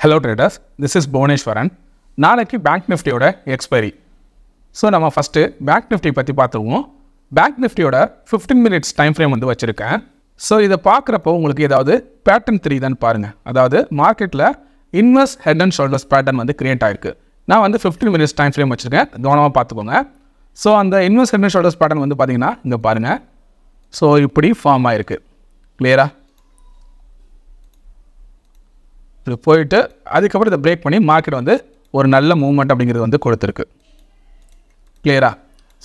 Hello traders, this is Bhuvaneshwaran. நாளைக்கு bank நிஃப்டியோட expiry. So நம்ம ஃபஸ்ட்டு பேங்க் நிஃப்டி பற்றி பார்த்துருவோம். பேங்க் நிஃப்டியோட 15 minutes டைம் ஃப்ரேம் வந்து வச்சுருக்கேன். ஸோ இதை பார்க்குறப்போ உங்களுக்கு ஏதாவது பேட்டர்ன் தெரியுதான்னு பாருங்கள். அதாவது மார்க்கெட்டில் inverse head and shoulders pattern வந்து கிரியேட் ஆகிருக்கு. நான் வந்து 15 minutes டைம் ஃப்ரேம் வச்சுருக்கேன், கவனமாக பார்த்துக்கோங்க. ஸோ அந்த inverse head and shoulders pattern வந்து பார்த்தீங்கன்னா இங்கே பாருங்கள். ஸோ இப்படி ஃபார்ம் ஆகிருக்கு. கிளியரா? இது போயிட்டு அதுக்கப்புறம் இதை பிரேக் பண்ணி மார்க்கெட் வந்து ஒரு நல்ல மூவ்மெண்ட் அப்படிங்கிறது வந்து கொடுத்துருக்கு. கிளியரா?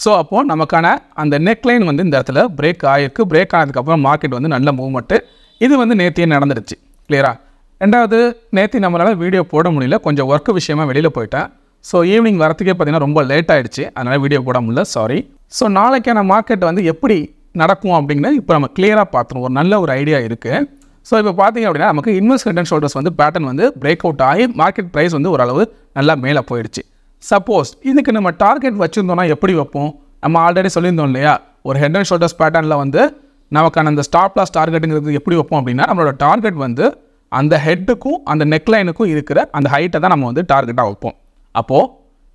ஸோ அப்போது நமக்கான அந்த நெக்லைன் வந்து இந்த இடத்துல பிரேக் ஆகிருக்கு. பிரேக் ஆனதுக்கப்புறம் மார்க்கெட் வந்து நல்ல மூவ்மெண்ட்டு. இது வந்து நேத்தியே நடந்துடுச்சு. கிளியரா? ரெண்டாவது, நேற்று நம்மளால் வீடியோ போட முடியல, கொஞ்சம் ஒர்க்கு விஷயமா வெளியில் போயிட்டேன். ஸோ ஈவினிங் வரத்துக்கே பார்த்திங்கன்னா ரொம்ப லேட் ஆகிடுச்சு, அதனால் வீடியோ போட முடியல, சாரி. ஸோ நாளைக்கான மார்க்கெட் வந்து எப்படி நடக்கும் அப்படிங்கிறது இப்போ நம்ம கிளியராக பார்த்துருவோம். ஒரு நல்ல ஒரு ஐடியா இருக்குது. ஸோ இப்போ பார்த்தீங்க அப்படின்னா நமக்கு இன்வெர்ஸ் ஹெட் அண்ட் ஷோல்டர்ஸ் வந்து பேட்டர்ன் வந்து பிரேக் அவுட் ஆகி மார்க்கெட் ப்ரைஸ் வந்து ஓரளவு நல்லா மேலே போயிடுச்சு. சப்போஸ் இதுக்கு நம்ம டார்கெட் வச்சுருந்தோம்னா எப்படி வைப்போம்? நம்ம ஆல்ரெடி சொல்லியிருந்தோம் இல்லையா, ஒரு ஹெட் அண்ட் ஷோல்டர்ஸ் பேட்டர்னில் வந்து நமக்கான அந்த ஸ்டாப் லாஸ் டார்கெட்டுங்கிறது எப்படி வைப்போம் அப்படின்னா, நம்மளோட டார்கெட் வந்து அந்த ஹெட்டுக்கும் அந்த நெக்லைனுக்கும் இருக்கிற அந்த ஹைட்டை தான் நம்ம வந்து டார்கெட்டாக வைப்போம். அப்போது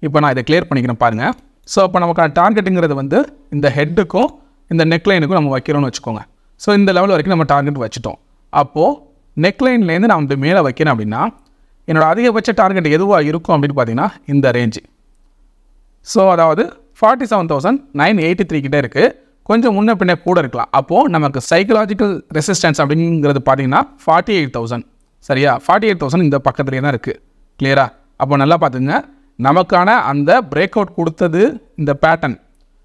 இப்போ நான் இதை கிளியர் பண்ணிக்கிறேன் பாருங்கள். ஸோ இப்போ நமக்கான டார்கெட்டுங்கிறது வந்து இந்த ஹெட்டுக்கும் இந்த நெக்லைனுக்கும் நம்ம வைக்கிறோம்னு வச்சுக்கோங்க. ஸோ இந்த லெவல் வரைக்கும் நம்ம டார்கெட் வச்சுட்டோம். அப்போது நெக்லைன்லேருந்து நான் வந்து மேலே வைக்கிறேன் அப்படின்னா என்னோடய அதிகபட்ச டார்கெட் எதுவாக இருக்கும் அப்படின்னு பார்த்தீங்கன்னா இந்த ரேஞ்சு. ஸோ அதாவது 47,983 கிட்டே இருக்குது. கொஞ்சம் முன்ன பின்ன கூட இருக்கலாம். அப்போது நமக்கு சைக்கலாஜிக்கல் ரெசிஸ்டன்ஸ் அப்படிங்கிறது பார்த்தீங்கன்னா 48,000. சரியா? 48,000 இந்த பக்கத்துலேயே தான் இருக்குது. கிளியரா? அப்போ நல்லா பார்த்துங்க, நமக்கான அந்த பிரேக் அவுட் கொடுத்தது இந்த பேட்டர்ன்,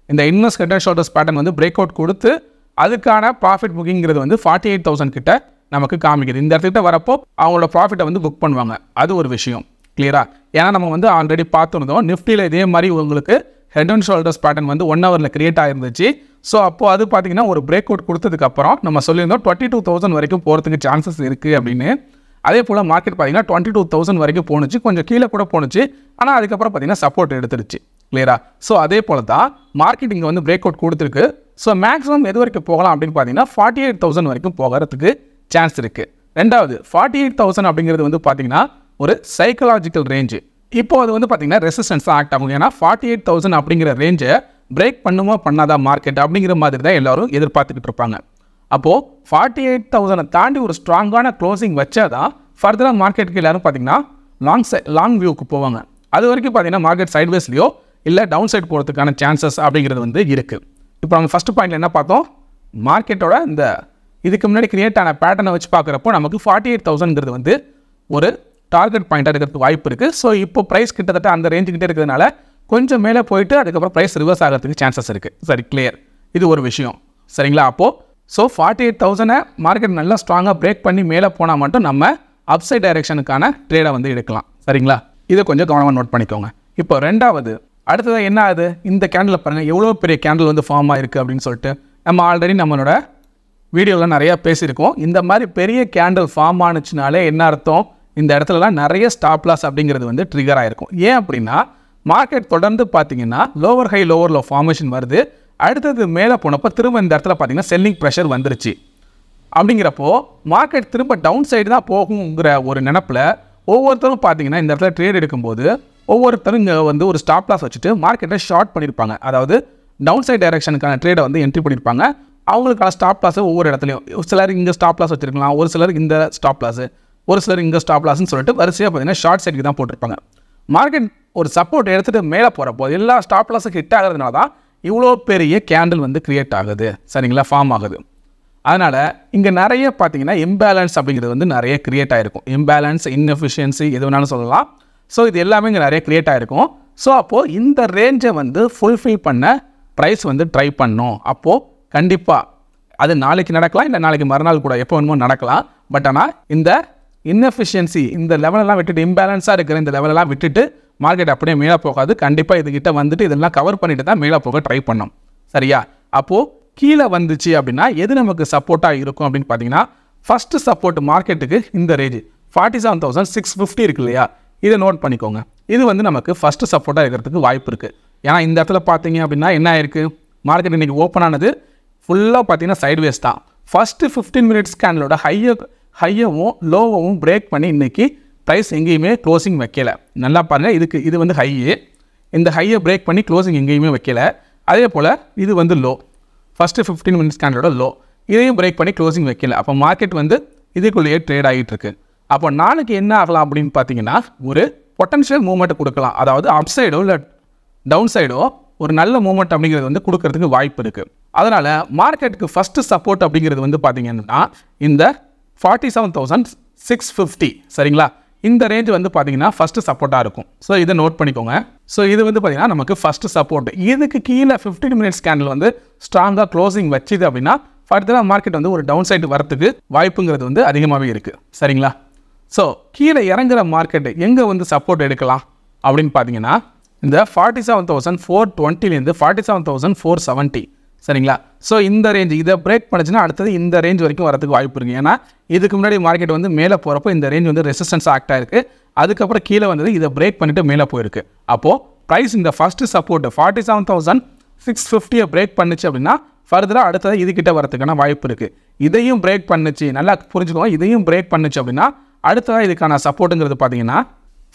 இந்த inverse head and shoulders pattern வந்து பிரேக் அவுட் கொடுத்து அதுக்கான ப்ராஃபிட் புக்கிங்கிறது வந்து 48,000 கிட்ட நமக்கு காமிக்குது. இந்த இடத்துக்கிட்ட வரப்போ அவங்களோட ப்ராஃபிட்டை வந்து புக் பண்ணுவாங்க. அது ஒரு விஷயம். கிளியரா? ஏன்னா நம்ம வந்து ஆல்ரெடி பார்த்துருந்தோம், நிஃப்டியில் இதே மாதிரி உங்களுக்கு ஹெட் அண்ட் ஷோல்டர்ஸ் பேட்டர்ன் வந்து 1 hourல கிரியேட் ஆகிருந்துச்சு. ஸோ அப்போது அது பார்த்தீங்கன்னா ஒரு பிரேக் அவுட் கொடுத்ததுக்கப்புறம் நம்ம சொல்லியிருந்தோம் 22,000 வரைக்கும் போகிறதுக்கு சான்சஸ் இருக்குது அப்படின்னு. அதே போல் மார்க்கெட் பார்த்தீங்கன்னா 22,000 வரைக்கும் போணுச்சு, கொஞ்சம் கீழே கூட போணுச்சு. ஆனால் அதுக்கப்புறம் பார்த்தீங்கன்னா சப்போர்ட் எடுத்துருச்சு. கிளியரா? ஸோ அதே போல் தான் மார்க்கெட் இங்கே வந்து பிரேக் அவுட் கொடுத்துருக்கு. ஸோ மேக்ஸிமம் எது வரைக்கும் போகலாம் அப்படின்னு பார்த்தீங்கன்னா 48,000 வரைக்கும் போகிறதுக்கு சான்ஸ் இருக்குது. ரெண்டாவது, 48,000 அப்படிங்கிறது வந்து பார்த்தீங்கன்னா ஒரு சைக்கலாஜிக்கல் ரேஞ்சு. இப்போது அது வந்து பார்த்தீங்கன்னா ரெசிஸ்டன்ஸாக ஆக்ட் ஆகும். ஏன்னா 48,000 அப்படிங்கிற ரேஞ்சை பிரேக் பண்ணுமா பண்ணாதா மார்க்கெட் அப்படிங்கிற மாதிரி தான் எல்லோரும் எதிர்பார்த்துக்கிட்டு இருப்பாங்க. அப்போது 48,000 தாண்டி ஒரு ஸ்ட்ராங்கான க்ளோசிங் வச்சா தான் ஃபர்தராக மார்க்கெட்டுக்கு எல்லோரும் பார்த்தீங்கன்னா லாங் வியூக்கு போவாங்க. அது வரைக்கும் பார்த்தீங்கன்னா மார்க்கெட் சைட்வேஸ்லையோ இல்லை டவுன் சைட் போகிறதுக்கான சான்சஸ் அப்படிங்கிறது வந்து இருக்குது. இப்போ நம்ம ஃபஸ்ட்டு பாயிண்டில் என்ன பார்த்தோம்? மார்க்கெட்டோட இந்த இதுக்கு முன்னாடி கிரியேட் ஆன பேட்டர்னை வச்சு பார்க்குறப்போ நமக்கு 48,000ங்கிறது வந்து ஒரு டார்கெட் பாயிண்ட்டாக இருக்கிறதுக்கு வாய்ப்பு இருக்குது. ஸோ இப்போ ப்ரைஸ் கிட்டத்தட்ட அந்த ரேஞ்சுக்கிட்டே இருக்கிறதுனால கொஞ்சம் மேலே போயிட்டு அதுக்கப்புறம் ப்ரைஸ் ரிவர்ஸ் ஆகிறதுக்கு சான்சஸ் இருக்குது. சரி, கிளியர்? இது ஒரு விஷயம். சரிங்களா? அப்போது ஸோ 48,000 மார்க்கெட் நல்லா ஸ்ட்ராங்காக பிரேக் பண்ணி மேலே போனால் மட்டும் நம்ம அப்சைட் டைரெக்ஷனுக்கான ட்ரேடை வந்து எடுக்கலாம். சரிங்களா? இதை கொஞ்சம் கவனமாக நோட் பண்ணிக்கோங்க. இப்போ ரெண்டாவது, அடுத்தது என்ன ஆகுது? இந்த கேண்டில் பாருங்கள், எவ்வளோ பெரிய கேண்டில் வந்து ஃபார்ம் ஆகிருக்கு அப்படின்னு சொல்லிட்டு நம்ம ஆல்ரெடி நம்மளோட வீடியோவில் நிறையா பேசியிருக்கோம். இந்த மாதிரி பெரிய கேண்டில் ஃபார்ம் ஆனிச்சுனாலே என்ன அர்த்தம்? இந்த இடத்துலலாம் நிறைய ஸ்டாப் லாஸ் அப்படிங்கிறது வந்து ட்ரிகர் ஆகிருக்கும். ஏன் அப்படின்னா மார்க்கெட் தொடர்ந்து பார்த்தீங்கன்னா lower high lower low formation வருது. அடுத்தது மேலே போனப்போ திரும்ப இந்த இடத்துல பார்த்தீங்கன்னா செல்லிங் ப்ரெஷர் வந்துருச்சு. அப்படிங்கிறப்போ மார்க்கெட் திரும்ப டவுன் சைடு தான் போகுங்கிற ஒரு நினப்பில் ஒவ்வொருத்தரும் பார்த்தீங்கன்னா இந்த இடத்துல ட்ரேட் எடுக்கும்போது ஒவ்வொருத்தரும் இங்கே வந்து ஒரு ஸ்டாப் லாஸ் வச்சுட்டு மார்க்கெட்டை ஷார்ட் பண்ணியிருப்பாங்க. அதாவது டவுன் சைட் டைரெக்ஷனுக்கான ட்ரேடை வந்து என்ட்ரி பண்ணியிருப்பாங்க. அவங்களுக்கான ஸ்டாப் லாஸை ஒவ்வொரு இடத்துலையும் சிலர் இங்கே ஸ்டாப் லாஸ் வச்சுருக்கலாம், ஒரு சிலர் இந்த ஸ்டாப் லாஸு, ஒரு சிலர் இங்கே ஸ்டாப் லாஸ்ன்னு சொல்லிட்டு வரிசையாக பார்த்தீங்கன்னா ஷார்ட் சைடுக்கு தான் போட்டிருப்பாங்க. மார்க்கெட் ஒரு சப்போர்ட் எடுத்துகிட்டு மேலே போகிறப்போ எல்லா ஸ்டாப் லாஸுக்கு ஹிட் ஆகிறதுனால தான் இவ்வளோ பெரிய கேண்டில் வந்து க்ரியேட் ஆகுது. சரிங்களா? ஃபார்ம் ஆகுது. அதனால் இங்கே நிறைய பார்த்தீங்கன்னா இம்பேலன்ஸ் அப்படிங்கிறது வந்து நிறைய க்ரியேட் ஆகிருக்கும். இம்பேலன்ஸ், இன்எஃபிஷியன்சி எது வேணாலும் சொல்லலாம். ஸோ இது எல்லாமே இங்கே நிறைய க்ரியேட் ஆகிருக்கும். ஸோ அப்போது இந்த ரேஞ்சை வந்து ஃபுல்ஃபில் பண்ண ப்ரைஸ் வந்து ட்ரை பண்ணோம். அப்போது கண்டிப்பாக அது நாளைக்கு நடக்கலாம், இல்லை நாளைக்கு மறுநாள் கூட எப்போ வேணுமோ நடக்கலாம். பட் ஆனால் இந்த இன்எஃபிஷியன்சி இந்த லெவலெல்லாம் விட்டுட்டு, இம்பேலன்ஸாக இருக்கிற இந்த லெவலெல்லாம் விட்டுட்டு மார்க்கெட் அப்படியே மேலே போகாது. கண்டிப்பாக இதுக்கிட்ட வந்துட்டு இதெல்லாம் கவர் பண்ணிட்டு தான் மேலே போக ட்ரை பண்ணோம். சரியா? அப்போது கீழே வந்துச்சு அப்படின்னா எது நமக்கு சப்போர்ட்டாக இருக்கும் அப்படின்னு பார்த்தீங்கன்னா, ஃபஸ்ட்டு சப்போர்ட் மார்க்கெட்டுக்கு இந்த ரேஞ்சு 47,650 இருக்கு இல்லையா, இதை நோட் பண்ணிக்கோங்க. இது வந்து நமக்கு ஃபஸ்ட்டு சப்போர்ட்டாக இருக்கிறதுக்கு வாய்ப்பு இருக்குது. ஏன்னா இந்த இடத்துல பார்த்தீங்க அப்படின்னா என்ன ஆயிருக்கு? மார்க்கெட் இன்றைக்கி ஓப்பன் ஆனது ஃபுல்லாக பார்த்தீங்கன்னா சைட்வேஸ் தான். ஃபஸ்ட்டு 15 minutes கேண்டலோட ஹையவும் லோவும் பிரேக் பண்ணி இன்றைக்கி ப்ரைஸ் எங்கேயுமே க்ளோசிங் வைக்கல. நல்லா பாருங்கள், இது வந்து ஹையு, இந்த ஹையை பிரேக் பண்ணி க்ளோசிங் எங்கேயுமே வைக்கல. அதே போல் இது வந்து லோ, ஃபஸ்ட்டு 15 மினிட்ஸ் கேண்டலோட லோ, இதையும் பிரேக் பண்ணி க்ளோசிங் வைக்கல. அப்போ மார்க்கெட் வந்து இதுக்குள்ளேயே ட்ரேட் ஆகிட்டு இருக்கு. அப்போ நாளைக்கு என்ன ஆகலாம் அப்படின்னு பார்த்தீங்கன்னா, ஒரு பொட்டன்ஷியல் மூவ்மெண்ட் கொடுக்கலாம். அதாவது அப் சைடோ இல்லை டவுன் சைடோ ஒரு நல்ல மூவ்மெண்ட் அப்படிங்கிறது வந்து கொடுக்கறதுக்கு வாய்ப்பு இருக்குது. அதனால் மார்க்கெட்டுக்கு ஃபஸ்ட்டு சப்போர்ட் அப்படிங்கிறது வந்து பார்த்தீங்கன்னா இந்த 47,650 சரிங்களா, இந்த ரேஞ்ச் வந்து பார்த்தீங்கன்னா ஃபஸ்ட்டு சப்போர்ட்டாக இருக்கும். ஸோ இதை நோட் பண்ணிக்கோங்க. ஸோ இது வந்து பார்த்தீங்கன்னா நமக்கு ஃபஸ்ட்டு சப்போர்ட். இதுக்கு கீழே 15 மினிட்ஸ் கேண்டில் வந்து ஸ்ட்ராங்காக க்ளோசிங் வச்சுது அப்படின்னா ஃபர்தராக மார்க்கெட் வந்து ஒரு டவுன் சைடு வரத்துக்கு வாய்ப்புங்கிறது வந்து அதிகமாகவே இருக்குது. சரிங்களா, ஸோ கீழே இறங்குற மார்க்கெட்டு எங்கே வந்து சப்போர்ட் எடுக்கலாம் அப்படின்னு பார்த்தீங்கன்னா இந்த 47,420லேருந்து 47,470 சரிங்களா. ஸோ இந்த ரேஞ்ச் இதை பிரேக் பண்ணிச்சுன்னா அடுத்தது இந்த ரேஞ்ச் வரைக்கும் வரதுக்கு வாய்ப்பு இருக்குது. ஏன்னா இதுக்கு முன்னாடி மார்க்கெட் வந்து மேலே போகிறப்போ இந்த ரேஞ்ச் வந்து ரெசிஸ்டன்ஸ் ஆக்ட் ஆகிருக்கு. அதுக்கப்புறம் கீழே வந்தது இதை பிரேக் பண்ணிவிட்டு மேலே போயிருக்கு. அப்போது ப்ரைஸ் இந்த ஃபஸ்ட்டு சப்போர்ட் 47,650 பிரேக் பண்ணிச்சு அப்படின்னா ஃபர்தராக அடுத்தது இதுக்கிட்ட வரதுக்கான வாய்ப்பு இருக்குது. இதையும் பிரேக் பண்ணிச்சு, நல்லா புரிஞ்சுக்கோங்க, இதையும் பிரேக் பண்ணிச்சு அப்படின்னா அடுத்ததாக இதுக்கான சப்போர்ட்டுங்கிறது பார்த்தீங்கன்னா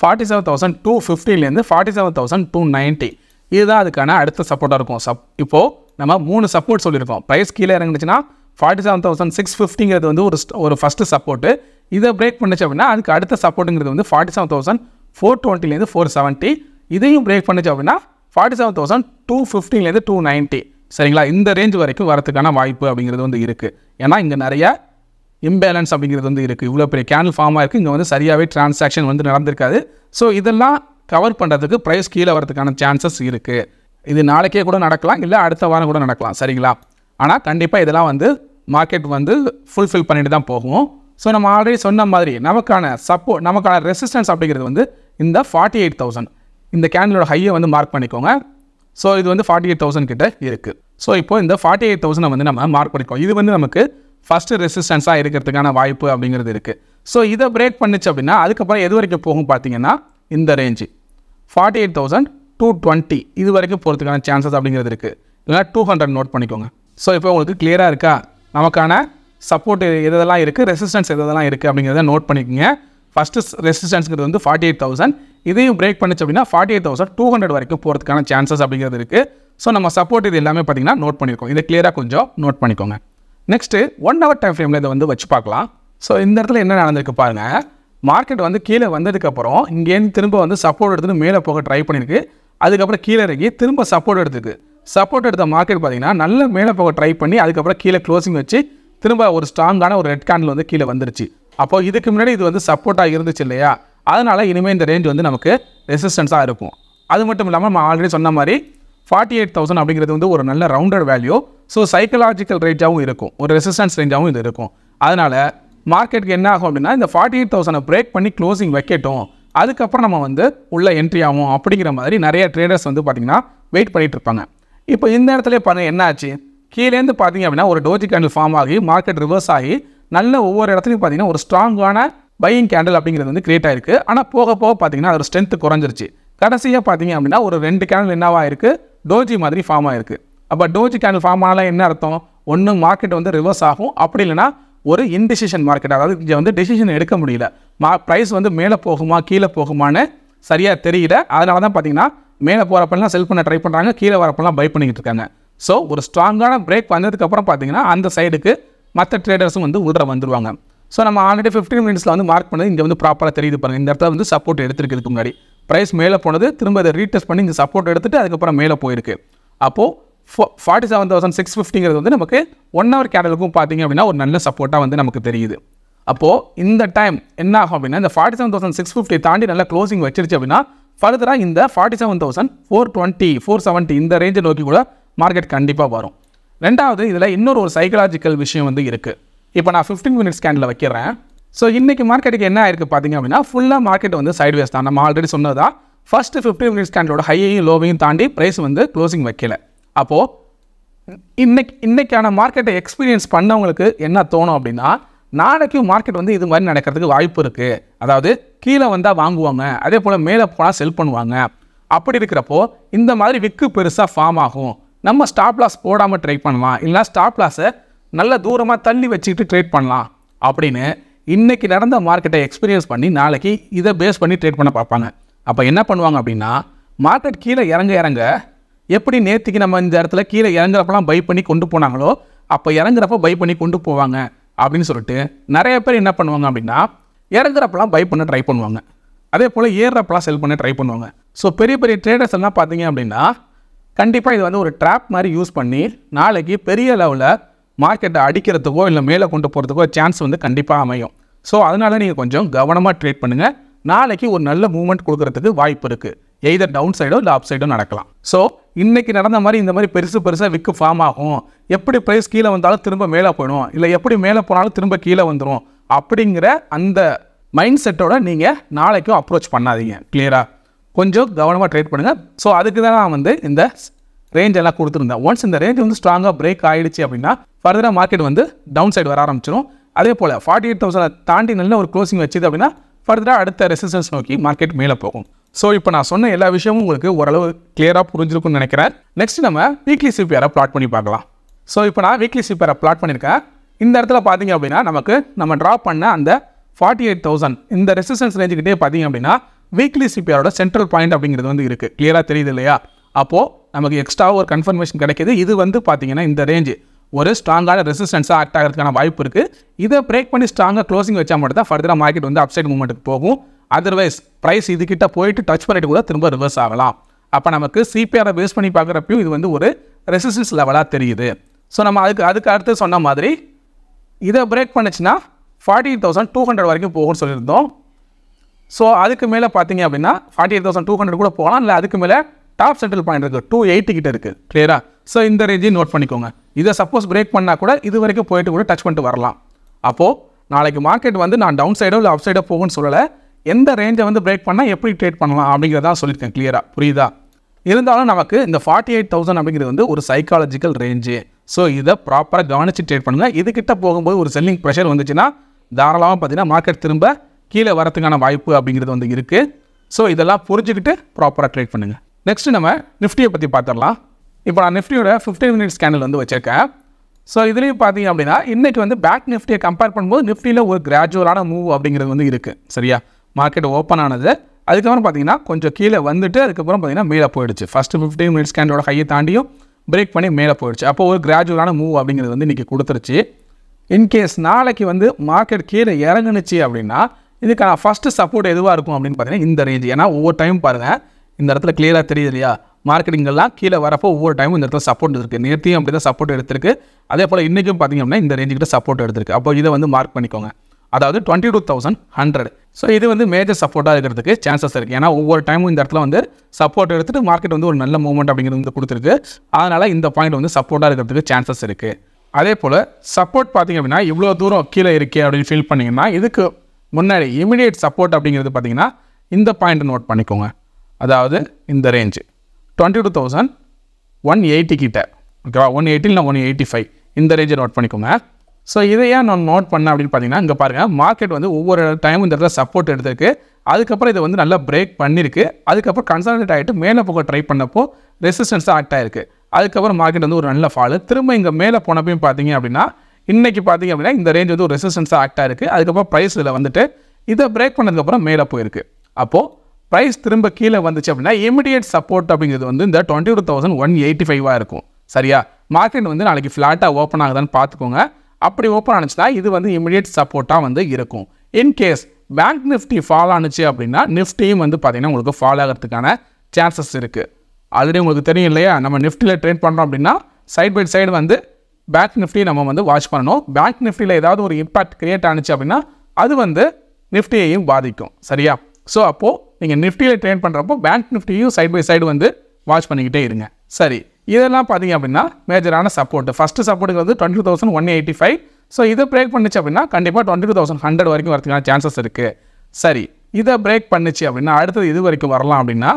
47,250லேருந்து 47,290 இதுதான் அதுக்கான அடுத்த சப்போர்ட்டாக இருக்கும். இப்போது நம்ம 3 சப்போர்ட் சொல்லியிருக்கோம். ப்ரைஸ் கீழே இறங்குச்சுன்னா 47,650ங்கிறது வந்து ஒரு ஃபஸ்ட்டு சப்போர்ட்டு. இதை பிரேக் பண்ணிச்சு அப்படின்னா அதுக்கு அடுத்த சப்போர்ட்டுங்கிறது வந்து 47,420லேருந்து 470. இதையும் பிரேக் பண்ணிச்சு அப்படின்னா 47,250லேருந்து 290 சரிங்களா. இந்த ரேஞ்ச் வரைக்கும் வரதுக்கான வாய்ப்பு அப்படிங்கிறது வந்து இருக்குது. ஏன்னா இங்கே நிறையா இம்பேலன்ஸ் அப்படிங்கிறது வந்து இருக்குது. இவ்வளோ பெரிய கேண்டில் ஃபார்மாக இருக்குது, இங்கே வந்து சரியாகவே டிரான்சாக்ஷன் வந்து நடந்திருக்காது. ஸோ இதெல்லாம் கவர் பண்ணுறதுக்கு ப்ரைஸ் கீழே வரதுக்கான சான்சஸ் இருக்குது. இது நாளைக்கே கூட நடக்கலாம், இல்லை அடுத்த வாரம் கூட நடக்கலாம் சரிங்களா. ஆனால் கண்டிப்பாக இதெல்லாம் வந்து மார்க்கெட் வந்து ஃபுல்ஃபில் பண்ணிட்டு தான் போகும். ஸோ நம்ம ஆல்ரெடி சொன்ன மாதிரி நமக்கான ரெசிஸ்டன்ஸ் அப்படிங்கிறது வந்து இந்த 48,000 இந்த கேண்டிலோட ஹையை வந்து மார்க் பண்ணிக்கோங்க. ஸோ இது வந்து 48,000 கிட்ட இருக்குது. ஸோ இப்போ இந்த 48,000 வந்து நம்ம மார்க் பண்ணிக்கோம். இது வந்து நமக்கு ஃபஸ்ட்டு ரெசிஸ்டன்ஸாக இருக்கிறதுக்கான வாய்ப்பு அப்படிங்கிறது இருக்குது. ஸோ இதை பிரேக் பண்ணிச்சு அப்படின்னா அதுக்கப்புறம் எது வரைக்கும் போகும் பார்த்தீங்கன்னா இந்த ரேஞ்சு 48,220 இது வரைக்கும் போகிறதுக்கான சான்சஸ் அப்படிங்கிறது இருக்குது. இல்லைனா 200 நோட் பண்ணிக்கோங்க. ஸோ இப்போ உங்களுக்கு கிளியராக இருக்கா, நமக்கான சப்போர்ட் எதெல்லாம் இருக்குது, ரெசிஸ்டன்ஸ் எதெல்லாம் இருக்குது அப்படிங்கிறத நோட் பண்ணிக்கோங்க. ஃபஸ்ட்டு ரெசிஸ்டன்ஸுங்கிறது வந்து 48,000, இதையும் பிரேக் பண்ணிச்சு அப்படின்னா 48,200 வரைக்கும் போகிறதுக்கான சான்சஸ் அப்படிங்கிறது இருக்குது. ஸோ நம்ம சப்போர்ட் இது எல்லாமே பார்த்தீங்கன்னா நோட் பண்ணியிருக்கோம். இதை கிளியராக கொஞ்சம் நோட் பண்ணிக்கோங்க. நெக்ஸ்ட்டு 1 hour டைம் ஃப்ரேமில் இதை வந்து வச்சு பார்க்கலாம். ஸோ இந்த இடத்துல என்ன நடந்திருக்கு பாருங்கள், மார்க்கெட் வந்து கீழே வந்ததுக்கப்புறம் இங்கேருந்து திரும்ப வந்து சப்போர்ட் எடுத்துகிட்டு மேலே போக ட்ரை பண்ணியிருக்கு. அதுக்கப்புறம் கீழே இறங்கி திரும்ப சப்போர்ட் எடுத்துருக்கு. சப்போர்ட் எடுத்த மார்க்கெட் பார்த்தீங்கன்னா நல்ல மேலே போக ட்ரை பண்ணி அதுக்கப்புறம் கீழே க்ளோசிங் வச்சு திரும்ப ஒரு ஸ்ட்ராங்கான ஒரு ரெட் கேண்டில் வந்து கீழே வந்துருச்சு. அப்போ இதுக்கு முன்னாடி இது வந்து சப்போர்ட்டாக இருந்துச்சு இல்லையா, அதனால் இனிமேல் இந்த ரேஞ்ச் வந்து நமக்கு ரெசிஸ்டன்ஸாக இருக்கும். அது மட்டும் இல்லாமல் நம்ம ஆல்ரெடி சொன்ன மாதிரி 48,000 அப்படிங்கிறது வந்து ஒரு நல்ல ரவுண்டட் வேல்யூ. ஸோ சைக்கலாஜிக்கல் ரேஞ்சாகவும் இருக்கும், ஒரு ரெசிஸ்டன்ஸ் ரேஞ்சாகவும் இது இருக்கும். அதனால் மார்க்கெட்டுக்கு என்ன ஆகும் அப்படின்னா இந்த 48,000 பிரேக் பண்ணி க்ளோசிங் வைக்கட்டும், அதுக்கப்புறம் நம்ம வந்து உள்ள என்ட்ரி ஆகும் அப்படிங்கிற மாதிரி நிறைய ட்ரேடர்ஸ் வந்து பார்த்திங்கன்னா வெயிட் பண்ணிகிட்டு இருப்பாங்க. இப்போ இந்த இடத்துல பாருங்கள் என்ன ஆச்சு, கீழேருந்து பார்த்தீங்க அப்படின்னா ஒரு டோஜி கேண்டில் ஃபார்ம் ஆகி மார்க்கெட் ரிவர்ஸ் ஆகி நல்ல ஒவ்வொரு இடத்துலையும் பார்த்தீங்கன்னா ஒரு ஸ்ட்ராங்கான பையிங் கேண்டில் அப்படிங்கிறது வந்து கிரியேட் ஆயிருக்கு. ஆனால் போக போக பார்த்தீங்கன்னா அதோட ஸ்ட்ரென்த் குறைஞ்சிருச்சு. கடைசியாக பார்த்தீங்க அப்படின்னா ஒரு 2 கேண்டில் என்னவாக இருக்குது, டோஜி மாதிரி ஃபார்ம் ஆகிருக்கு. அப்போ டோஜி கேண்டில் ஃபார்ம் ஆனாலும் என்ன அர்த்தம், ஒன்று மார்க்கெட் வந்து ரிவர்ஸ் ஆகும், அப்படி இல்லைனா ஒரு இன்டிசிஷன் மார்க்கெட், அதாவது இங்கே வந்து டெசிஷன் எடுக்க முடியல, ப்ரைஸ் வந்து மேலே போகுமா கீழே போகுமான்னு சரியாக தெரியல. அதனால தான் பார்த்தீங்கன்னா மேலே போகிறப்பெல்லாம் செல் பண்ண ட்ரை பண்ணுறாங்க, கீழே வரப்பெல்லாம் பை பண்ணிக்கிட்டு இருக்காங்க. ஸோ ஒரு ஸ்ட்ராங்கான பிரேக் வந்ததுக்கப்புறம் பார்த்தீங்கன்னா அந்த சைடுக்கு மற்ற ட்ரேடர்ஸும் வந்து உள்ள வந்துடுவாங்க. ஸோ நம்ம ஆல்ரெடி 15 மினிட்ஸில் வந்து மார்க் பண்ணது இங்கே வந்து ப்ராப்பராக தெரியுது பாருங்கள். இந்த இடத்துல வந்து சப்போர்ட் எடுத்துருக்கிறதுக்கு முன்னாடி ப்ரைஸ் மேலே போனது திரும்ப இதை ரீடெஸ்ட் பண்ணி இங்கே சப்போர்ட் எடுத்துகிட்டு அதுக்கப்புறம் மேலே போயிருக்கு. அப்போது 47,650ங்கிறது வந்து நமக்கு 1 hour கேண்டலுக்கும் பார்த்தீங்க அப்படின்னா ஒரு நல்ல சப்போர்ட்டாக வந்து நமக்கு தெரியுது. அப்போது இந்த டைம் என்ன ஆகும் அப்படின்னா இந்த 47,650 தாண்டி நல்லா க்ளோசிங் வச்சிருச்சு அப்படின்னா ஃபர்தராக இந்த 47,420 470 இந்த ரேஞ்சை நோக்கி கூட மார்க்கெட் கண்டிப்பாக வரும். ரெண்டாவது இதில் இன்னொரு சைக்கலாஜிக்கல் விஷயம் வந்து இருக்குது. இப்போ நான் 15 மினிட்ஸ் கேண்டில் வைக்கிறேன். ஸோ இன்றைக்கி மார்க்கெட்டுக்கு என்ன ஆயிருக்கு பார்த்தீங்க அப்படின்னா ஃபுல்லாக மார்க்கெட் வந்து சைட்வேஸ் தான். நம்ம ஆல்ரெடி சொன்னதா ஃபஸ்ட்டு 15 மினிட்ஸ் கேண்டலோட ஹையையும் லோவையும் தாண்டி ப்ரைஸ் வந்து க்ளோசிங் வைக்கல. அப்போது இன்னைக்கான மார்க்கெட்டை எக்ஸ்பீரியன்ஸ் பண்ணவங்களுக்கு என்ன தோணும் அப்படின்னா நாளைக்கும் மார்க்கெட் வந்து இது மாதிரி நடக்கிறதுக்கு வாய்ப்பு இருக்குது. அதாவது கீழே வந்தால் வாங்குவாங்க, அதே போல் மேலே போனால் செல் பண்ணுவாங்க. அப்படி இருக்கிறப்போ இந்த மாதிரி விக்கு பெருசாக ஃபார்ம் ஆகும், நம்ம ஸ்டாப் லாஸ் போடாமல் ட்ரை பண்ணலாம், இல்லைனா ஸ்டாப் லாஸை நல்ல தூரமாக தள்ளி வச்சுக்கிட்டு ட்ரேட் பண்ணலாம் அப்படின்னு இன்றைக்கி நடந்த மார்க்கெட்டை எக்ஸ்பீரியன்ஸ் பண்ணி நாளைக்கு இதை பேஸ் பண்ணி ட்ரேட் பண்ண பார்ப்பாங்க. அப்போ என்ன பண்ணுவாங்க அப்படின்னா, மார்க்கெட் கீழே இறங்க எப்படி நேற்றுக்கு நம்ம இந்த இடத்துல கீழே இறங்குறப்பெல்லாம் பை பண்ணி கொண்டு போனாங்களோ அப்போ இறங்குறப்ப பை பண்ணி கொண்டு போவாங்க அப்படின்னு சொல்லிட்டு நிறைய பேர் என்ன பண்ணுவாங்க அப்படின்னா, இறங்குறப்பெல்லாம் பை பண்ண ட்ரை பண்ணுவாங்க. அதே போல் ஏறுறப்பெல்லாம் செல் பண்ண ட்ரை பண்ணுவாங்க. ஸோ பெரிய பெரிய ட்ரேடர்ஸ் எல்லாம் பார்த்தீங்க அப்படின்னா கண்டிப்பாக இது வந்து ஒரு ட்ராப் மாதிரி யூஸ் பண்ணி நாளைக்கு பெரிய லெவலில் மார்க்கெட்டை அடிக்கிறதுக்கோ இல்லை மேலே கொண்டு போகிறதுக்கோ சான்ஸ் வந்து கண்டிப்பாக அமையும். ஸோ அதனால் நீங்கள் கொஞ்சம் கவனமாக ட்ரேட் பண்ணுங்கள். நாளைக்கு ஒரு நல்ல மூவ்மெண்ட் கொடுக்கறதுக்கு வாய்ப்பு இருக்குது. எய்தர் டவுன் சைடோ இல்லை அப் சைடோ நடக்கலாம். ஸோ இன்றைக்கி நடந்த மாதிரி இந்த மாதிரி பெருசாக விக்கு ஃபார்ம் ஆகும், எப்படி ப்ரைஸ் கீழே வந்தாலும் திரும்ப மேலே போயிடும், இல்லை எப்படி மேலே போனாலும் திரும்ப கீழே வந்துடும் அப்படிங்கிற அந்த மைண்ட் செட்டோட நீங்கள் நாளைக்கும் அப்ரோச் பண்ணாதீங்க. கிளியராக கொஞ்சம் கவனமாக ட்ரேட் பண்ணுங்கள். ஸோ அதுக்கு தான் நான் வந்து இந்த ரேஞ்ச் எல்லாம் கொடுத்துருந்தேன். ஒன்ஸ் இந்த ரேஞ்ச் வந்து ஸ்ட்ராங்காக பிரேக் ஆகிடுச்சு அப்படின்னா ஃபர்தராக மார்க்கெட் வந்து டவுன் சைடு வர ஆரம்பிச்சிடும். அதே போல் 48,000 தாண்டி நல்ல ஒரு க்ளோசிங் வச்சுது அப்படின்னா ஃபர்தராக அடுத்த ரெசிஸ்டன்ஸ் நோக்கி மார்க்கெட் மேலே போகும். ஸோ இப்போ நான் சொன்ன எல்லா விஷயமும் உங்களுக்கு ஓரளவு கிளியராக புரிஞ்சிருக்கும்னு நினைக்கிறேன். நெக்ஸ்ட் நம்ம வீக்லி சிபிஆரை பிளாட் பண்ணி பார்க்கலாம். ஸோ இப்போ நான் வீக்லி சிபிஆரை பிளாட் பண்ணியிருக்கேன். இந்த இடத்துல பார்த்தீங்க அப்படின்னா நம்ம ட்ராப் பண்ண அந்த 48,000 இந்த ரெசிஸ்டன்ஸ் ரேஞ்சுக்கிட்டே பார்த்தீங்க அப்படின்னா வீக்லி சிபிஆரோட சென்ட்ரல் பாயிண்ட் அப்படிங்கிறது வந்து இருக்குது. கிளியராக தெரியுது இல்லையா? அப்போது நமக்கு எக்ஸ்ட்ராவாக ஒரு கன்ஃபர்மேஷன் கிடைக்கிது. இது வந்து பார்த்தீங்கன்னா இந்த ரேஞ்சு ஒரு ஸ்ட்ராங்கான ரெசிஸ்டன்ஸாக ஆக்ட் ஆகிறதுக்கான வாய்ப்பு இருக்குது. இதை பிரேக் பண்ணி ஸ்ட்ராங்காக க்ளோசிங் வச்சா மட்டும் தான் ஃபர்தராக மார்க்கெட் வந்து அப்சைட் மூவ்மெண்ட்டுக்கு போகும். அதர்வைஸ் ப்ரைஸ் இதுக்கிட்ட போயிட்டு டச் பண்ணிட்டு கூட திரும்ப ரிவர்ஸ் ஆகலாம். அப்போ நமக்கு சிபிஆரை பேஸ் பண்ணி பார்க்குறப்பையும் இது வந்து ஒரு ரெசிஸ்டன்ஸ் லெவலாக தெரியுது. ஸோ நம்ம அதுக்கு அடுத்து சொன்ன மாதிரி இதை பிரேக் பண்ணிச்சுன்னா 48,200 வரைக்கும் போகும்னு சொல்லியிருந்தோம். ஸோ அதுக்கு மேலே பார்த்தீங்க அப்படின்னா 48,200 கூட போகலாம், இல்லை அதுக்கு மேலே டாப் சென்ட்ரல் பாயிண்ட் இருக்குது 280 கிட்ட இருக்குது. கிளியரா? ஸோ இந்த ரேஞ்சையும் நோட் பண்ணிக்கோங்க. இதை சப்போஸ் பிரேக் பண்ணால் கூட இது வரைக்கும் போயிட்டு கூட டச் பண்ணிட்டு வரலாம். அப்போது நாளைக்கு மார்க்கெட் வந்து நான் டவுன் சைடோ இல்லை அப் சைடோ போகும்னு சொல்லலை, எந்த ரேஞ்சை வந்து பிரேக் பண்ணால் எப்படி ட்ரேட் பண்ணலாம் அப்படிங்கிறதான் சொல்லியிருக்கேன். கிளியராக புரியுதா? இருந்தாலும் நமக்கு இந்த 48,000 அப்படிங்கிறது வந்து ஒரு சைக்காலஜிக்கல் ரேஞ்சு. ஸோ இதை ப்ராப்பராக கவனித்து ட்ரேட் பண்ணுங்கள். இதுக்கிட்ட போகும்போது ஒரு செல்லிங் ப்ரெஷர் வந்துச்சுன்னா தாராளமாக பார்த்தீங்கன்னா மார்க்கெட் திரும்ப கீழே வரதுக்கான வாய்ப்பு அப்படிங்கிறது வந்து இருக்குது. ஸோ இதெல்லாம் புரிஞ்சுக்கிட்டு ப்ராப்பராக ட்ரேட் பண்ணுங்கள். நெக்ஸ்ட் நம்ம நிஃப்டியை பற்றி பார்த்துடலாம். இப்போ நான் நிஃப்டியோட 15 மினிட்ஸ் கேண்டில் வந்து வச்சுருக்கேன். ஸோ இதுலேயும் பார்த்தீங்க அப்படின்னா இன்றைக்கி வந்து பேக் நிஃப்டியை கம்பேர் பண்ணும்போது நிஃப்டியில் ஒரு கிராஜுவலான மூவ் அப்படிங்கிறது வந்து இருக்குது. சரியா? மார்க்கெட் ஓப்பன் ஆனது, அதுக்கப்புறம் பார்த்தீங்கன்னா கொஞ்சம் கீழே வந்துட்டு அதுக்கப்புறம் பார்த்தீங்கன்னா மேலே போயிடுச்சு. ஃபஸ்ட்டு 15 மினிட்ஸ் கேண்டலோட ஹையை தாண்டியும் பிரேக் பண்ணி மேலே போயிடுச்சு. அப்போ ஒரு கிராஜுவலான மூவ் அப்படிங்கிறது வந்து இன்றைக்கி கொடுத்துருச்சு. இன்கேஸ் நாளைக்கு வந்து மார்க்கெட் கீழே இறங்குனுச்சு அப்படின்னா இதுக்கான ஃபஸ்ட்டு சப்போர்ட் எதுவாக இருக்கும் அப்படின்னு பார்த்தீங்கன்னா இந்த ரேஞ்ச். ஏன்னா ஒவ்வொரு டைம் பாருங்கள் இந்த இடத்துல கிளியராக தெரியுது இல்லையா? மார்க்கெட்டிங்கெல்லாம் கீழே வரப்போ ஒவ்வொரு டைமும் இந்த இடத்துல சப்போர்ட் இருக்குது. நேர்த்தியும் அப்படி தான் சப்போர்ட் எடுத்திருக்கு. அதே போல் இன்றைக்கும் பார்த்தீங்க அப்படின்னா இந்த ரேஞ்சுக்கிட்ட சப்போர்ட் எடுத்திருக்கு. அப்போ இதை வந்து மார்க் பண்ணிக்கோங்க. அதாவது 22,100. ஸோ இது வந்து மேஜர் சப்போர்ட்டாக இருக்கிறதுக்கு சான்சஸ் இருக்குது. ஏன்னா ஒவ்வொரு டைமும் இந்த இடத்துல வந்து சப்போர்ட் எடுத்துகிட்டு மார்க்கெட் வந்து ஒரு நல்ல மூவ்மெண்ட் அப்படிங்கிறது வந்து கொடுத்துருக்கு. அதனால் இந்த பாயிண்ட் வந்து சப்போர்ட்டாக இருக்கிறதுக்கு சான்சஸ் இருக்குது. அதே போல் சப்போர்ட் பார்த்தீங்க அப்படின்னா இவ்வளோ தூரம் கீழே இருக்கே அப்படின்னு ஃபீல் பண்ணிங்கன்னா இதுக்கு முன்னாடி இமிடியேட் சப்போர்ட் அப்படிங்கிறது பார்த்தீங்கன்னா இந்த பாயிண்ட் நோட் பண்ணிக்கோங்க. அதாவது இந்த ரேஞ்சு 22,180 கிட்ட. ஓகேவா? 180 இல்லை 185 இந்த ரேஞ்சை நோட் பண்ணிக்கோங்க. ஸோ இதையே நான் நோட் பண்ணேன் அப்படின்னு பார்த்தீங்கன்னா இங்கே பாருங்கள் மார்க்கெட் வந்து ஒவ்வொரு டைமும் இந்த இடத்துல சப்போர்ட் எடுத்திருக்கு. அதுக்கப்புறம் இதை வந்து நல்லா பிரேக் பண்ணியிருக்கு. அதுக்கப்புறம் கன்சாலிடேட் ஆகிட்டு மேலே போக ட்ரை பண்ணப்போ ரெசிஸ்டன்ஸாக ஆக்ட் ஆகிருக்கு. அதுக்கப்புறம் மார்க்கெட் வந்து ஒரு நல்ல ஃபாலு. திரும்ப இங்கே மேலே போனப்பையும் பார்த்தீங்க அப்படின்னா இன்றைக்கி பார்த்தீங்க அப்படின்னா இந்த ரேஞ்ச் வந்து ஒரு ரெசிஸ்டன்ஸாக ஆக்ட் ஆகிருக்கு. அதுக்கப்புறம் ப்ரைஸ் இதில் வந்துட்டு இதை பிரேக் பண்ணதுக்கப்புறம் மேலே போயிருக்கு. அப்போது ப்ரைஸ் திரும்ப கீழே வந்துச்சு அப்படின்னா இமிடியேட் சப்போர்ட் அப்படிங்கிறது வந்து இந்த 22,185 இருக்கும். சரியா? மார்க்கெட் வந்து நாளைக்கு ஃப்ளாட்டாக ஓப்பன் ஆகுதான்னு பார்த்துக்கோங்க. அப்படி ஓப்பன் ஆனிச்சுன்னா இது வந்து இமிடியேட் சப்போர்ட்டாக வந்து இருக்கும். இன்கேஸ் பேங்க் நிஃப்டி ஃபால் ஆனிச்சு அப்படின்னா நிஃப்டியும் வந்து பார்த்தீங்கன்னா உங்களுக்கு ஃபால் ஆகிறதுக்கான சான்சஸ் இருக்குது. ஆல்ரெடி உங்களுக்கு தெரியும் இல்லையா? நம்ம நிஃப்டியில் ட்ரேட் பண்ணுறோம் அப்படின்னா சைட் பை சைடு வந்து பேங்க் நிஃப்டி நம்ம வந்து வாட்ச் பண்ணணும். பேங்க் நிஃப்டியில் ஏதாவது ஒரு இம்பாக்ட் கிரியேட் ஆனிச்சு அப்படின்னா அது வந்து நிஃப்டியையும் பாதிக்கும். சரியா? ஸோ அப்போது நீங்கள் நிஃப்டியில் ட்ரேட் பண்ணுறப்போ பேங்க் நிஃப்டியும் சைட் பை சைடு வந்து வாட்ச் பண்ணிக்கிட்டே இருங்க. சரி, இதெல்லாம் பார்த்தீங்க அப்படின்னா மேஜரான சப்போர்ட். ஃபஸ்ட்டு சப்போர்ட்டுக்கு வந்து 22,185. ஸோ இதை பிரேக் பண்ணிச்சு அப்படின்னா கண்டிப்பாக 22,100 வரைக்கும் வரதுக்கான சான்சஸ் இருக்குது. சரி, இதை பிரேக் பண்ணிச்சு அப்படின்னா அடுத்தது இது வரைக்கும் வரலாம் அப்படின்னா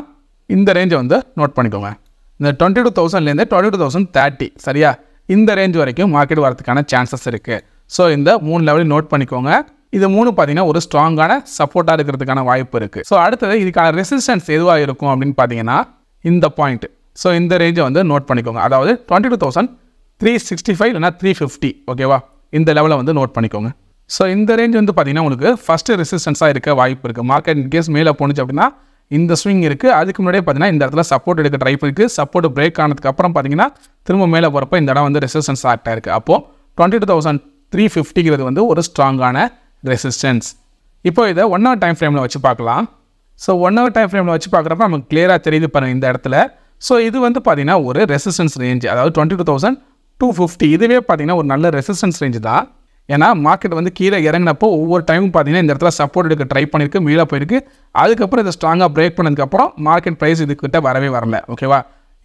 இந்த ரேஞ்சை வந்து நோட் பண்ணிக்கோங்க. இந்த 22,000லேருந்து 22,030. சரியா? இந்த ரேஞ்ச் வரைக்கும் மார்க்கெட் வரதுக்கான சான்சஸ் இருக்குது. ஸோ இந்த 3 லெவலையும் நோட் பண்ணிக்கோங்க. இது 3 பார்த்தீங்கன்னா ஒரு ஸ்ட்ராங்கான சப்போர்ட்டாக இருக்கிறதுக்கான வாய்ப்பு இருக்குது. ஸோ அடுத்தது இதுக்கான ரெசிஸ்டன்ஸ் எதுவாக இருக்கும் அப்படின்னு பார்த்தீங்கன்னா இந்த பாயிண்ட். ஸோ இந்த ரேஞ்சை வந்து நோட் பண்ணிக்கோங்க. அதாவது 22,365 இல்லைனா 350. ஓகேவா? இந்த லெவலை வந்து நோட் பண்ணிக்கோங்க. ஸோ இந்த ரேஞ்ச் வந்து பார்த்தீங்கன்னா உங்களுக்கு ஃபஸ்ட்டு ரெசிஸ்டன்ஸாக இருக்க வாய்ப்பு இருக்குது. மார்க்கெட் இன்கேஸ் மேலே போணுச்சு அப்படின்னா இந்த ஸ்விங் இருக்குது. அதுக்கு முன்னாடியே பார்த்தீங்கன்னா இந்த இடத்துல சப்போர்ட் எடுக்க ட்ரை பண்ணிருக்கு. சப்போர்ட் பிரேக் ஆனதுக்கு அப்புறம் பார்த்தீங்கன்னா திரும்ப மேலே போகிறப்ப இந்த இடம் வந்து ரெசிஸ்டன்ஸ் ஆக்டாக இருக்குது. அப்போது 22,350 வந்து ஒரு ஸ்ட்ராங்கான ரெசிஸ்டன்ஸ். இப்போ இதை 1 hour டைம் ஃப்ரேமில் வச்சு பார்க்கலாம். ஸோ 1 hour டைம் ஃப்ரேமில் வச்சு பார்க்குறப்ப நமக்கு கிளியராக தெரியுது பாருங்கள் இந்த இடத்துல. ஸோ இது வந்து பார்த்தீங்கன்னா ஒரு ரெசிஸ்டன்ஸ் ரேஞ்ச், அதாவது 22,250. இதுவே பார்த்தீங்கன்னா ஒரு நல்ல ரெசிஸ்டன்ஸ் ரேஞ்சு தான். ஏன்னா மார்க்கெட் வந்து கீழே இறங்கினப்போ ஒவ்வொரு டைமும் பார்த்தீங்கன்னா இந்த இடத்துல சப்போர்ட் எடுக்க ட்ரை பண்ணியிருக்கு, மேலே போயிருக்கு. அதுக்கப்புறம் இதை ஸ்ட்ராங்காக பிரேக் பண்ணதுக்கப்புறம் மார்க்கெட் ப்ரைஸ் இதுக்கிட்ட வரவே வரல. ஓகேவா?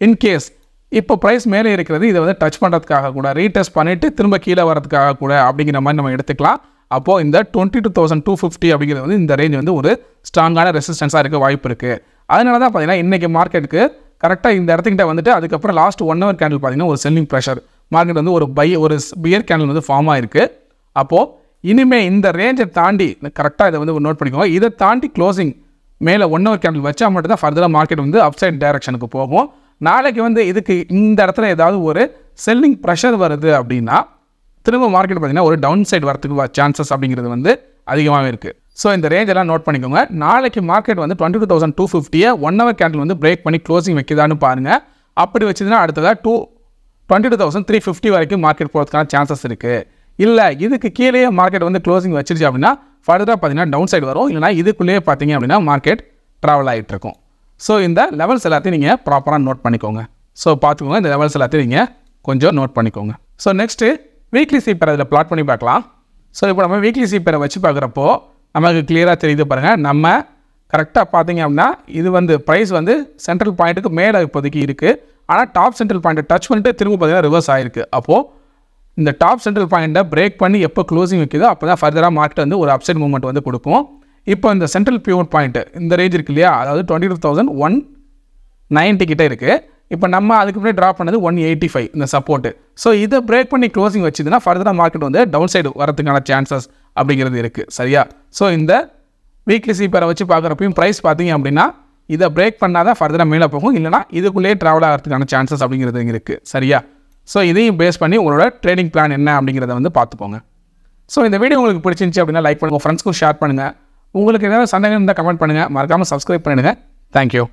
இன்கேஸ் இப்போ ப்ரைஸ் மேலே இருக்கிறது இதை வந்து டச் பண்ணுறதுக்காக கூட, ரீடெஸ்ட் பண்ணிவிட்டு திரும்ப கீழே வரதுக்காக கூட அப்படிங்கிற மாதிரி நம்ம எடுத்துக்கலாம். அப்போது இந்த 22,250 அப்படிங்கிறது வந்து இந்த ரேஞ்ச் வந்து ஒரு ஸ்ட்ராங்கான ரெசிஸ்டன்ஸாக இருக்க வாய்ப்பு இருக்குது. அதனால தான் பார்த்தீங்கன்னா இன்றைக்கி மார்க்கெட்டுக்கு கரெக்டாக இந்த இடத்துக்கிட்ட வந்துட்டு அதுக்கப்புறம் லாஸ்ட் 1 hour கேண்டில் பார்த்தீங்கன்னா ஒரு செல்லிங் ப்ரெஷர், மார்க்கெட் வந்து ஒரு பியர் கேண்டில் வந்து ஃபார்ம் ஆகிருக்கு. அப்போது இனிமேல் இந்த ரேஞ்சை தாண்டி கரெக்டாக இதை வந்து நோட் பண்ணிக்கோங்க. இதை தாண்டி க்ளோசிங் மேலே 1 hour கேண்டில் வச்சா மட்டும் தான் ஃபர்தராக மார்க்கெட் வந்து அப்சைட் டைரக்ஷனுக்கு போகும். நாளைக்கு வந்து இதுக்கு இந்த இடத்துல ஏதாவது ஒரு செல்லிங் ப்ரெஷர் வருது அப்படின்னா திரும்ப மார்க்கெட் பார்த்தீங்கன்னா ஒரு டவுன் சைடு வரத்துக்கு சான்சஸ் அப்படிங்கிறது வந்து அதிகமாகவே இருக்குது. ஸோ இந்த ரேஞ்செல்லாம் நோட் பண்ணிக்கோங்க. நாளைக்கு மார்க்கெட் வந்து 22,250 1 hour கேண்டில் வந்து பிரேக் பண்ணி க்ளோசிங் வைக்குதான்னு பாருங்கள். அப்படி வச்சதுன்னா அடுத்ததாக 22,350 வரைக்கும் மார்க்கெட் போகிறதுக்கான சான்சஸ் இருக்குது. இல்லை இதுக்கு கீழே மார்க்கெட் வந்து க்ளோசிங் வச்சிருச்சு அப்படின்னா ஃபர்தராக பார்த்தீங்கன்னா டவுன் சைடு வரும். இல்லைனா இதுக்குள்ளேயே பார்த்தீங்க அப்படின்னா மார்க்கெட் ட்ராவல் ஆகிட்டு இருக்கும். ஸோ இந்த லெவல்ஸ் எல்லாத்தையும் நீங்கள் ப்ராப்பராக நோட் பண்ணிக்கோங்க. ஸோ பார்த்துக்கோங்க, இந்த லெவல்ஸ் எல்லாத்தையும் நீங்கள் கொஞ்சம் நோட் பண்ணிக்கோங்க. ஸோ நெக்ஸ்ட்டு வீக்லி சீப்பரை அதில் பிளாட் பண்ணி பார்க்கலாம். ஸோ இப்போ நம்ம வீக்லி சீப்பரை வச்சு பார்க்குறப்போ நமக்கு கிளியராக தெரியுது பாருங்கள். நம்ம கரெக்டாக பார்த்தீங்க அப்படின்னா இது வந்து ப்ரைஸ் வந்து சென்ட்ரல் பாயிண்ட்டுக்கு மேலே இப்போதைக்கு இருக்குது. ஆனால் டாப் சென்ட்ரல் பாயிண்ட்டை டச் பண்ணிட்டு திரும்ப பார்த்தீங்கன்னா ரிவர்ஸ் ஆகிருக்கு. அப்போது இந்த டாப் சென்ட்ரல் பாயிண்ட்டை பிரேக் பண்ணி எப்போ க்ளோசிங் வைக்குதோ அப்போ தான் ஃபர்தராக மார்க்கெட் வந்து ஒரு அப்சைட் மூவ்மெண்ட் வந்து கொடுக்கும். இப்போ இந்த சென்ட்ரல் பியூர் பாயிண்ட்டு இந்த ரேஞ்ச் இருக்கு இல்லையா, அதாவது 22,190 கிட்டே இருக்குது. இப்போ நம்ம அதுக்கு முன்னாடி ட்ராப் பண்ணது 185 இந்த சப்போர்ட்டு. ஸோ இதை பிரேக் பண்ணி க்ளோசிங் வச்சுதுன்னா ஃபர்தராக மார்க்கெட் வந்து டவுன் சைடு வரதுக்கான சான்சஸ் அப்படிங்கிறது இருக்குது. சரியா? ஸோ இந்த வீக்லி சீப்பரை வச்சு பார்க்குறப்பையும் ப்ரைஸ் பார்த்தீங்க அப்படின்னா இதை பிரேக் பண்ணால் தான் ஃபர்தராக மேலே போகும், இல்லைனா இதுக்குள்ளேயே ட்ராவல் ஆகிறதுக்கான சான்சஸ் அப்படிங்கிறது இருக்குது. சரியா? ஸோ இதையும் பேஸ் பண்ணி உங்களோட ட்ரேடிங் பிளான் என்ன அப்படிங்கிறத வந்து பார்த்துக்கோங்க. ஸோ இந்த வீடியோ உங்களுக்கு பிடிச்சிருந்துச்சி அப்படின்னா லைக் பண்ணுங்கள், ஃப்ரெண்ட்ஸ்க்கும் ஷேர் பண்ணுங்கள். உங்களுக்கு ஏதாவது சந்தேகம் இருந்தால் கமெண்ட் பண்ணுங்கள். மறக்காமல் சப்ஸ்கிரைப் பண்ணிடுங்க. தேங்க்யூ.